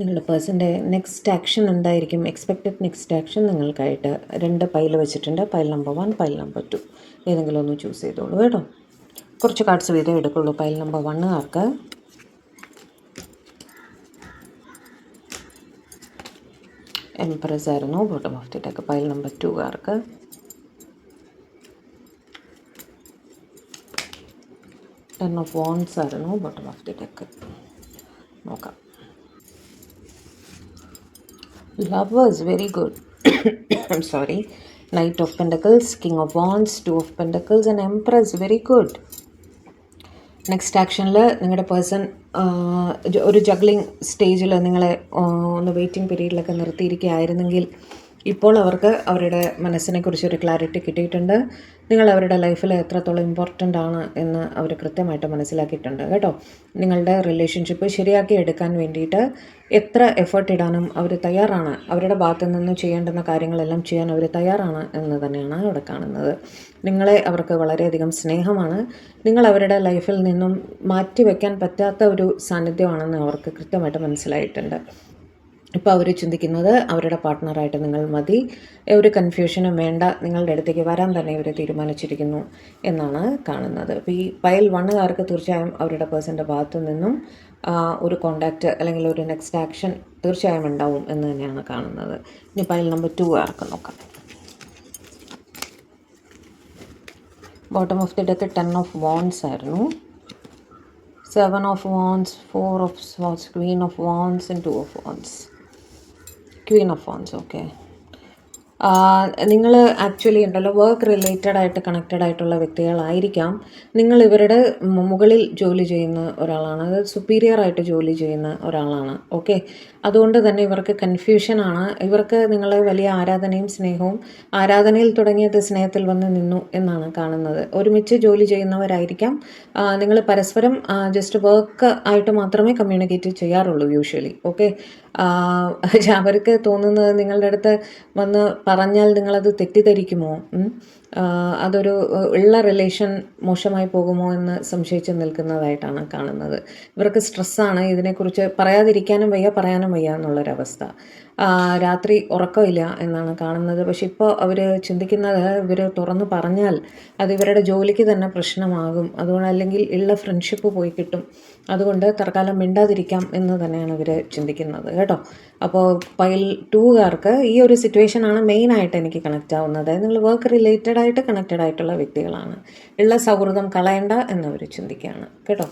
നിങ്ങളുടെ പേഴ്സൻ്റെ next action എന്തായിരിക്കും? എക്സ്പെക്റ്റഡ് നെക്സ്റ്റ് ആക്ഷൻ നിങ്ങൾക്കായിട്ട് 2 പൈൽ വെച്ചിട്ടുണ്ട്. പൈൽ നമ്പർ 1, പൈൽ നമ്പർ 2 ഏതെങ്കിലും ഒന്ന് ചൂസ് ചെയ്തോളൂ കേട്ടോ. കുറച്ച് കാർഡ്സ് വീതം എടുക്കുള്ളൂ. പൈൽ നമ്പർ 1 എംപ്രസ് ആയിരുന്നു bottom of the deck. Pile number 2 10 of wands ആയിരുന്നു ബോട്ടം ഓഫ് ദി ഡെക്ക്. നോക്കാം. Lovers, very good. I'm sorry. Knight of Pentacles, King of Wands, 2 of Pentacles and Empress, very good. Next ആക്ഷനിൽ നിങ്ങളുടെ person ഒരു juggling സ്റ്റേജിൽ നിങ്ങളെ ഒന്ന് waiting പീരീഡിലൊക്കെ നിർത്തിയിരിക്കുകയായിരുന്നെങ്കിൽ ഇപ്പോൾ അവർക്ക് അവരുടെ മനസ്സിനെക്കുറിച്ചൊരു ക്ലാരിറ്റി കിട്ടിയിട്ടുണ്ട്. നിങ്ങൾ അവരുടെ ലൈഫിൽ എത്രത്തോളം ഇമ്പോർട്ടൻ്റ് ആണ് എന്ന് അവർ കൃത്യമായിട്ട് മനസ്സിലാക്കിയിട്ടുണ്ട് കേട്ടോ. നിങ്ങളുടെ റിലേഷൻഷിപ്പ് ശരിയാക്കി എടുക്കാൻ വേണ്ടിയിട്ട് എത്ര എഫേർട്ട് ഇടാനും അവർ തയ്യാറാണ്. അവരുടെ ഭാഗത്തു നിന്ന് ചെയ്യേണ്ടുന്ന കാര്യങ്ങളെല്ലാം ചെയ്യാൻ അവർ തയ്യാറാണ് എന്ന് തന്നെയാണ് അവിടെ കാണുന്നത്. നിങ്ങളെ അവർക്ക് വളരെയധികം സ്നേഹമാണ്. നിങ്ങൾ അവരുടെ ലൈഫിൽ നിന്നും മാറ്റി വയ്ക്കാൻ പറ്റാത്ത ഒരു സാന്നിധ്യമാണെന്ന് അവർക്ക് കൃത്യമായിട്ട് മനസ്സിലായിട്ടുണ്ട്. ഇപ്പോൾ അവർ ചിന്തിക്കുന്നത് അവരുടെ പാർട്ട്ണറായിട്ട് നിങ്ങൾ മതി, ഒരു കൺഫ്യൂഷനും വേണ്ട, നിങ്ങളുടെ അടുത്തേക്ക് വരാൻ തന്നെ ഇവർ തീരുമാനിച്ചിരിക്കുന്നു എന്നാണ് കാണുന്നത്. അപ്പോൾ ഈ പൈൽ 1 തീർച്ചയായും അവരുടെ പേഴ്സൻ്റെ ഭാഗത്തു നിന്നും ഒരു കോണ്ടാക്റ്റ് അല്ലെങ്കിൽ ഒരു നെക്സ്റ്റ് ആക്ഷൻ തീർച്ചയായും ഉണ്ടാവും എന്ന് തന്നെയാണ് കാണുന്നത്. ഇനി പൈൽ നമ്പർ 2 നോക്കാം. Bottom of the deck 10 of wands ആയിരുന്നു, 7 of wands, 4 of swords, Queen of wands and 2 of wands. Queen of wands. Okay, നിങ്ങൾ ആക്ച്വലി ഉണ്ടല്ലോ വർക്ക് റിലേറ്റഡ് ആയിട്ട് കണക്റ്റഡ് ആയിട്ടുള്ള വ്യക്തികളായിരിക്കാം. നിങ്ങൾ ഇവരുടെ മുകളിൽ ജോലി ചെയ്യുന്ന ഒരാളാണ്, അത് സുപ്പീരിയർ ആയിട്ട് ജോലി ചെയ്യുന്ന ഒരാളാണ്. ഓക്കെ, അതുകൊണ്ട് തന്നെ ഇവർക്ക് കൺഫ്യൂഷനാണ്. ഇവർക്ക് നിങ്ങളെ വലിയ ആരാധനയും സ്നേഹവും, ആരാധനയിൽ തുടങ്ങിയത് സ്നേഹത്തിൽ വന്ന് നിന്നു എന്നാണ് കാണുന്നത്. ഒരുമിച്ച് ജോലി ചെയ്യുന്നവരായിരിക്കാം. നിങ്ങൾ പരസ്പരം ജസ്റ്റ് വർക്ക് ആയിട്ട് മാത്രമേ കമ്മ്യൂണിക്കേറ്റ് ചെയ്യാറുള്ളൂ യൂഷ്വലി. ഓക്കെ, അവർക്ക് തോന്നുന്നത് നിങ്ങളുടെ അടുത്ത് വന്ന് പറഞ്ഞാൽ നിങ്ങളത് തെറ്റിദ്ധരിക്കുമോ, അതൊരു ഉള്ള റിലേഷൻ മോശമായി പോകുമോ എന്ന് സംശയിച്ച് നിൽക്കുന്നതായിട്ടാണ് കാണുന്നത്. ഇവർക്ക് സ്ട്രെസ്സാണ്. ഇതിനെക്കുറിച്ച് പറയാതിരിക്കാനും വയ്യ, പറയാനും വയ്യ എന്നുള്ളൊരവസ്ഥ. രാത്രി ഉറക്കമില്ല എന്നാണ് കാണുന്നത്. പക്ഷെ ഇപ്പോൾ അവർ ചിന്തിക്കുന്നത് ഇവർ തുറന്ന് പറഞ്ഞാൽ അത് ഇവരുടെ ജോലിക്ക് തന്നെ പ്രശ്നമാകും, അതുകൊണ്ട് അല്ലെങ്കിൽ ഉള്ള ഫ്രണ്ട്ഷിപ്പ് പോയി കിട്ടും, അതുകൊണ്ട് തൽക്കാലം മിണ്ടാതിരിക്കാം എന്ന് തന്നെയാണ് ഇവർ ചിന്തിക്കുന്നത് കേട്ടോ. അപ്പോൾ പൈൽ 2 ഈ ഒരു സിറ്റുവേഷനാണ് മെയിനായിട്ട് എനിക്ക് കണക്റ്റ് ആവുന്നത്. നിങ്ങൾ വർക്ക് റിലേറ്റഡ് ആയിട്ട് കണക്റ്റഡ് ആയിട്ടുള്ള വ്യക്തികളാണ്. ഉള്ള സൗഹൃദം കളയണ്ട എന്നവർ ചിന്തിക്കുകയാണ് കേട്ടോ.